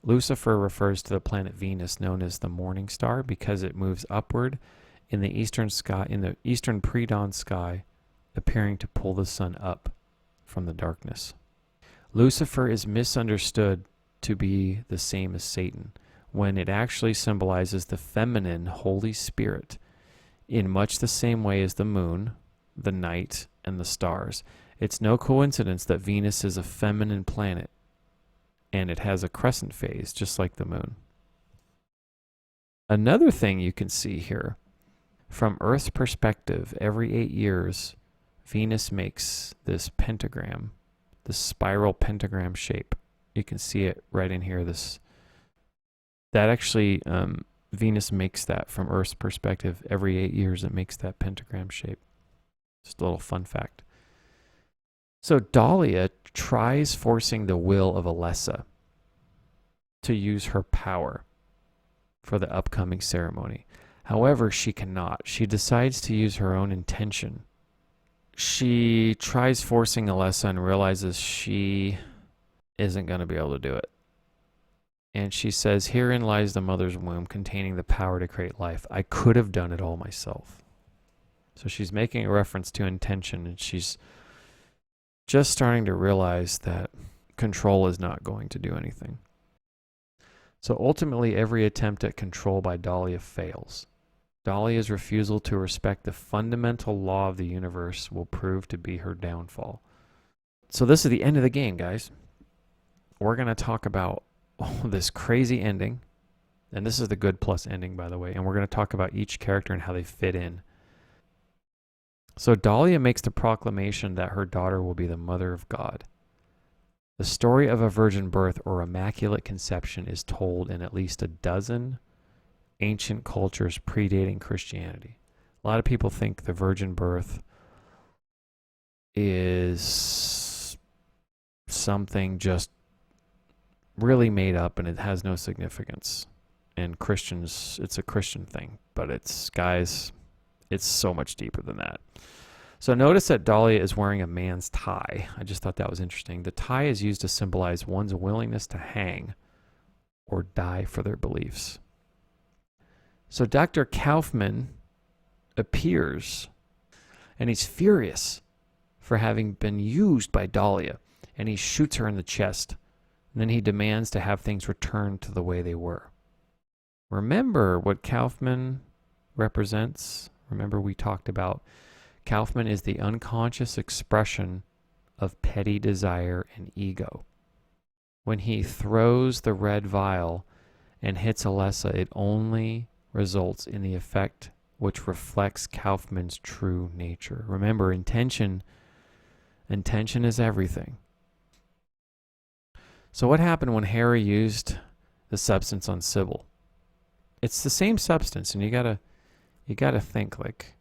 Lucifer refers to the planet Venus, known as the morning star, because it moves upward in the eastern sky, in the eastern pre-dawn sky, appearing to pull the sun up from the darkness. Lucifer is misunderstood to be the same as Satan, when it actually symbolizes the feminine Holy Spirit in much the same way as the moon, the night, and the stars. It's no coincidence that Venus is a feminine planet, and it has a crescent phase, just like the moon. Another thing you can see here, from Earth's perspective, every 8 years, Venus makes this pentagram, this spiral pentagram shape. You can see it right in here. Venus makes that from Earth's perspective. Every 8 years, it makes that pentagram shape. Just a little fun fact. So Dalia tries forcing the will of Alessa to use her power for the upcoming ceremony. However, she cannot. She decides to use her own intention. She tries forcing Alessa and realizes she isn't going to be able to do it. And she says, "Herein lies the mother's womb containing the power to create life. I could have done it all myself." So she's making a reference to intention, and she's just starting to realize that control is not going to do anything. So ultimately, every attempt at control by Dalia fails. Dalia's refusal to respect the fundamental law of the universe will prove to be her downfall. So this is the end of the game, guys. We're going to talk about this crazy ending, and this is the good plus ending, by the way, and we're going to talk about each character and how they fit in. So Dalia makes the proclamation that her daughter will be the mother of God. The story of a virgin birth or immaculate conception is told in at least a dozen ancient cultures predating Christianity. A lot of people think the virgin birth is something just really made up and it has no significance. And Christians, it's a Christian thing, but it's so much deeper than that. So notice that Dalia is wearing a man's tie. I just thought that was interesting. The tie is used to symbolize one's willingness to hang or die for their beliefs. So Dr. Kaufmann appears, and he's furious for having been used by Dalia, and he shoots her in the chest, and then he demands to have things returned to the way they were. Remember what Kaufmann represents? Remember we talked about Kaufmann is the unconscious expression of petty desire and ego. When he throws the red vial and hits Alessa, it only results in the effect which reflects Kaufmann's true nature. Remember, intention is everything. So what happened when Harry used the substance on Sybil? It's the same substance, and you gotta think like.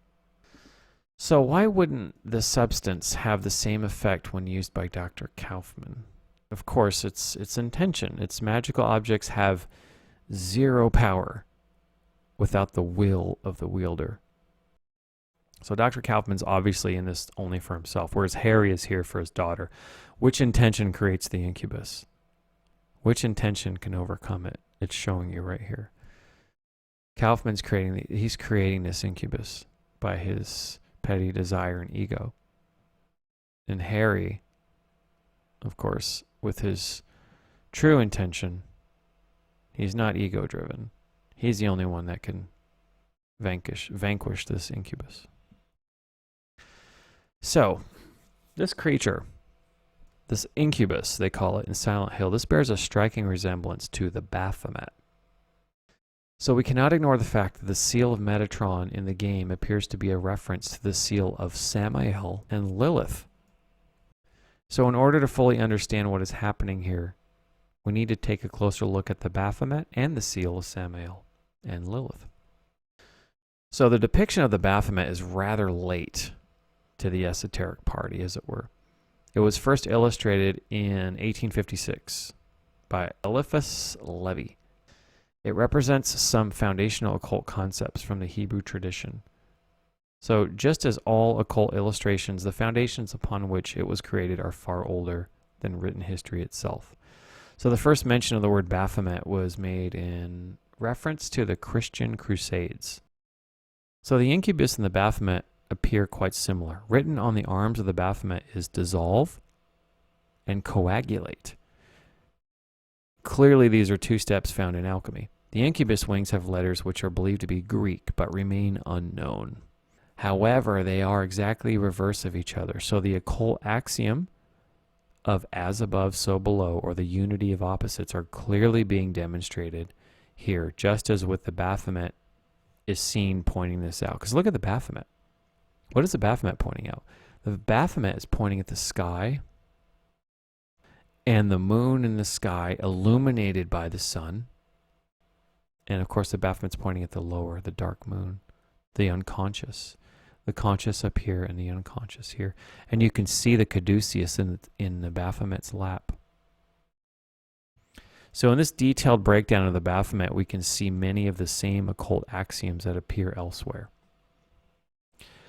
So why wouldn't the substance have the same effect when used by Dr. Kaufmann? Of course, it's intention. Its magical objects have zero power without the will of the wielder. So Dr. Kaufmann's obviously in this only for himself, whereas Harry is here for his daughter. Which intention creates the incubus? Which intention can overcome it? It's showing you right here. Kaufmann's he's creating this incubus by his petty desire and ego. And Harry, of course, with his true intention, he's not ego-driven. He's the only one that can vanquish this incubus. So, this creature, this incubus, they call it in Silent Hill, this bears a striking resemblance to the Baphomet. So we cannot ignore the fact that the seal of Metatron in the game appears to be a reference to the seal of Samael and Lilith. So in order to fully understand what is happening here, we need to take a closer look at the Baphomet and the seal of Samael and Lilith. So the depiction of the Baphomet is rather late to the esoteric party, as it were. It was first illustrated in 1856 by Eliphas Levi. It represents some foundational occult concepts from the Hebrew tradition. So just as all occult illustrations, the foundations upon which it was created are far older than written history itself. So the first mention of the word Baphomet was made in reference to the Christian Crusades. So the Incubus and the Baphomet appear quite similar. Written on the arms of the Baphomet is dissolve and coagulate. Clearly, these are two steps found in alchemy. The Incubus wings have letters which are believed to be Greek, but remain unknown. However, they are exactly reverse of each other. So the occult axiom of as above, so below, or the unity of opposites, are clearly being demonstrated here, just as with the Baphomet is seen pointing this out. Because look at the Baphomet. What is the Baphomet pointing out? The Baphomet is pointing at the sky and the moon in the sky illuminated by the sun. And of course, the Baphomet's pointing at the lower, the dark moon, the unconscious. The conscious up here and the unconscious here. And you can see the caduceus in the Baphomet's lap. So in this detailed breakdown of the Baphomet, we can see many of the same occult axioms that appear elsewhere.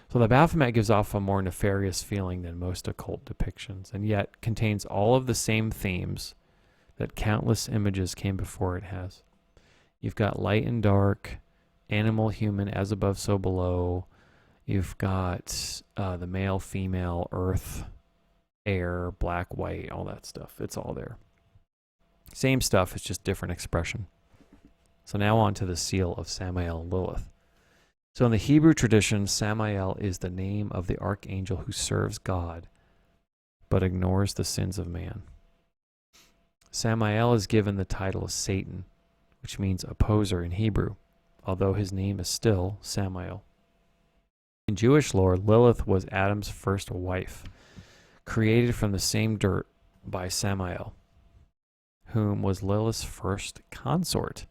So the Baphomet gives off a more nefarious feeling than most occult depictions, and yet contains all of the same themes that countless images came before it has. You've got light and dark, animal, human, as above, so below. You've got the male, female, earth, air, black, white, all that stuff. It's all there. Same stuff, it's just different expression. So now on to the seal of Samael and Lilith. So in the Hebrew tradition, Samael is the name of the archangel who serves God, but ignores the sins of man. Samael is given the title of Satan, which means opposer in Hebrew, although his name is still Samael. In Jewish lore, Lilith was Adam's first wife, created from the same dirt by Samael, whom was Lilith's first consort.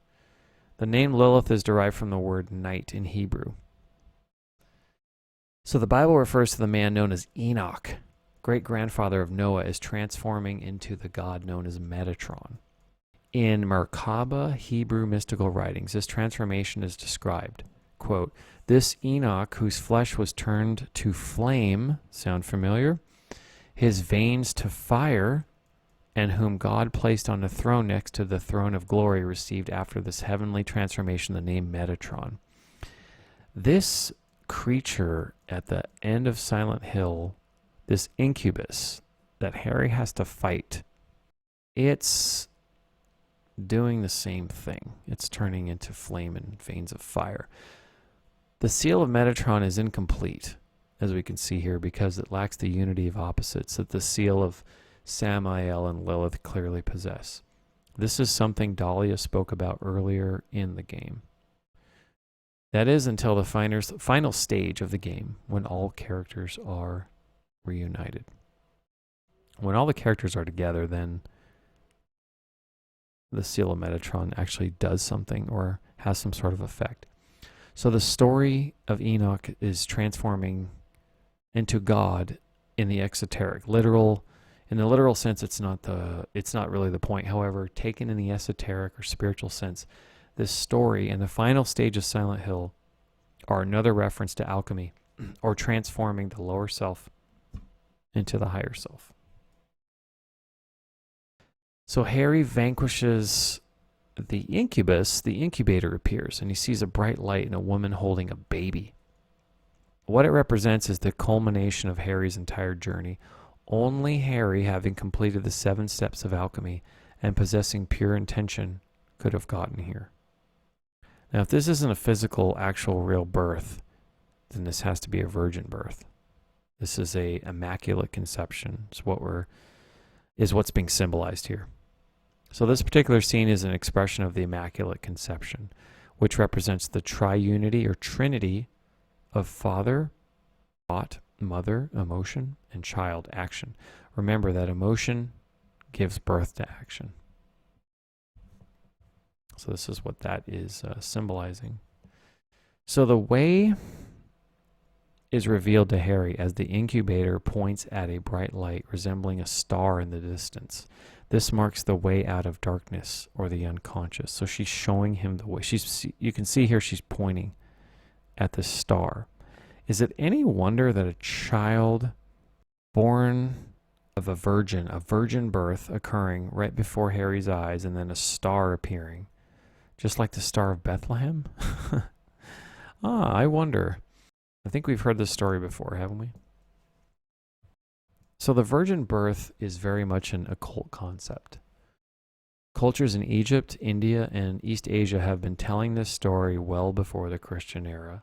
The name Lilith is derived from the word night in Hebrew. So the Bible refers to the man known as Enoch, great-grandfather of Noah, as transforming into the god known as Metatron. In Merkabah Hebrew mystical writings, this transformation is described. Quote, "This Enoch, whose flesh was turned to flame," sound familiar? "His veins to fire, and whom God placed on a throne next to the throne of glory, received after this heavenly transformation the name Metatron." This creature at the end of Silent Hill, this incubus that Harry has to fight, it's doing the same thing. It's turning into flame and veins of fire. The seal of Metatron is incomplete, as we can see here, because it lacks the unity of opposites that the seal of Samael and Lilith clearly possess. This is something Dalia spoke about earlier in the game. That is until the final stage of the game, when all characters are reunited. When all the characters are together, then the seal of Metatron actually does something or has some sort of effect. So the story of Enoch is transforming into God in the exoteric. In the literal sense, it's not really the point. However, taken in the esoteric or spiritual sense, this story and the final stage of Silent Hill are another reference to alchemy, or transforming the lower self into the higher self. So Harry vanquishes the incubus. The incubator appears, and he sees a bright light and a woman holding a baby. What it represents is the culmination of Harry's entire journey. Only Harry, having completed the 7 steps of alchemy and possessing pure intention, could have gotten here. Now, if this isn't a physical, actual, real birth, then this has to be a virgin birth. This is a immaculate conception. Is what's being symbolized here. So this particular scene is an expression of the Immaculate Conception, which represents the triunity or trinity of Father, thought, Mother, emotion, and child, action. Remember that emotion gives birth to action. So this is what that is symbolizing. So the way is revealed to Harry as the incubator points at a bright light resembling a star in the distance. This marks the way out of darkness or the unconscious. So she's showing him the way. You can see here she's pointing at the star. Is it any wonder that a child born of a virgin birth occurring right before Harry's eyes, and then a star appearing, just like the Star of Bethlehem. I wonder. I think we've heard this story before, haven't we? So the virgin birth is very much an occult concept. Cultures in Egypt, India, and East Asia have been telling this story well before the Christian era.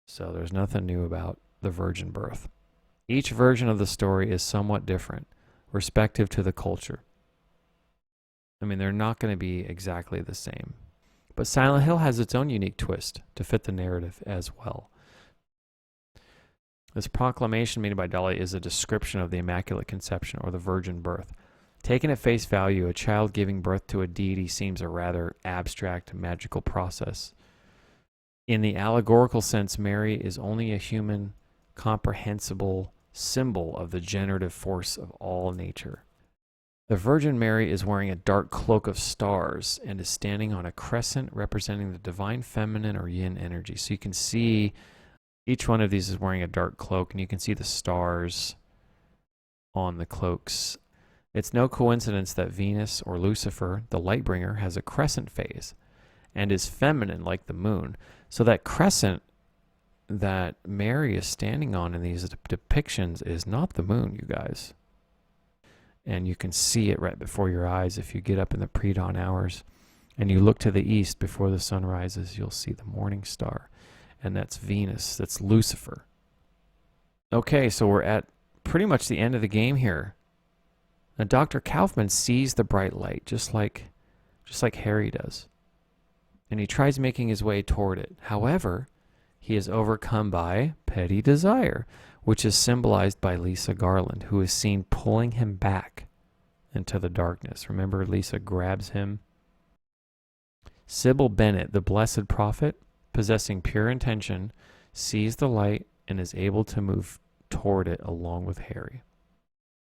So there's nothing new about the virgin birth. Each version of the story is somewhat different, respective to the culture. I mean, they're not going to be exactly the same. But Silent Hill has its own unique twist to fit the narrative as well. This proclamation made by Dalia is a description of the Immaculate Conception or the virgin birth. Taken at face value, a child giving birth to a deity seems a rather abstract, magical process. In the allegorical sense, Mary is only a human, comprehensible symbol of the generative force of all nature. The Virgin Mary is wearing a dark cloak of stars and is standing on a crescent representing the divine feminine or yin energy. So you can see each one of these is wearing a dark cloak, and you can see the stars on the cloaks. It's no coincidence that Venus, or Lucifer, the light bringer, has a crescent phase and is feminine like the moon. So that crescent that Mary is standing on in these depictions is not the moon, you guys. And you can see it right before your eyes if you get up in the pre-dawn hours and you look to the east before the sun rises. You'll see the morning star, and that's Venus. That's Lucifer. Okay, so we're at pretty much the end of the game here. Now, Dr. Kaufmann sees the bright light just like Harry does, and he tries making his way toward it. However, he is overcome by petty desire, which is symbolized by Lisa Garland, who is seen pulling him back into the darkness. Remember, Lisa grabs him. Sybil Bennett, the blessed prophet, possessing pure intention, sees the light and is able to move toward it along with Harry.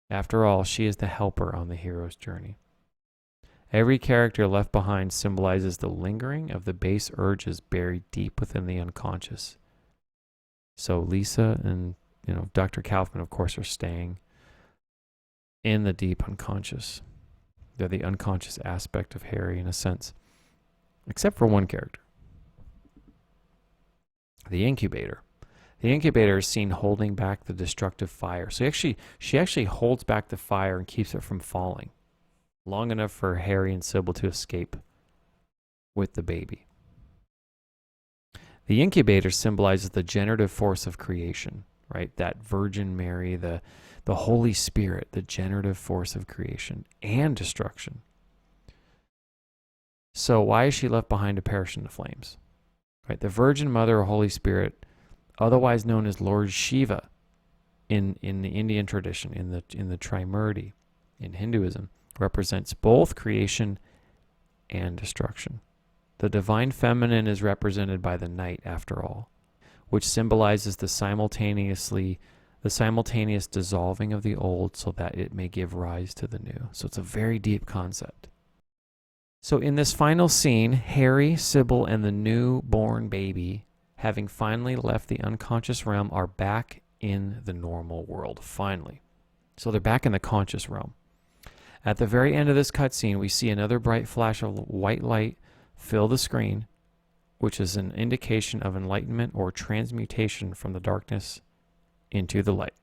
After all, she is the helper on the hero's journey. Every character left behind symbolizes the lingering of the base urges buried deep within the unconscious. So Lisa and Dr. Kaufmann, of course, are staying in the deep unconscious. They're the unconscious aspect of Harry in a sense, except for one character, the Incubator. The Incubator is seen holding back the destructive fire. So she actually holds back the fire and keeps it from falling long enough for Harry and Sybil to escape with the baby. The Incubator symbolizes the generative force of creation, right? That Virgin Mary, the Holy Spirit, the generative force of creation and destruction. So why is she left behind to perish in the flames? Right? The Virgin Mother or Holy Spirit, otherwise known as Lord Shiva in the Indian tradition, in the Trimurti, in Hinduism, represents both creation and destruction. The divine feminine is represented by the night, after all, which symbolizes the simultaneous dissolving of the old so that it may give rise to the new. So it's a very deep concept. So in this final scene, Harry, Sybil, and the newborn baby, having finally left the unconscious realm, are back in the normal world, finally. So they're back in the conscious realm. At the very end of this cutscene, we see another bright flash of white light fill the screen, which is an indication of enlightenment or transmutation from the darkness into the light.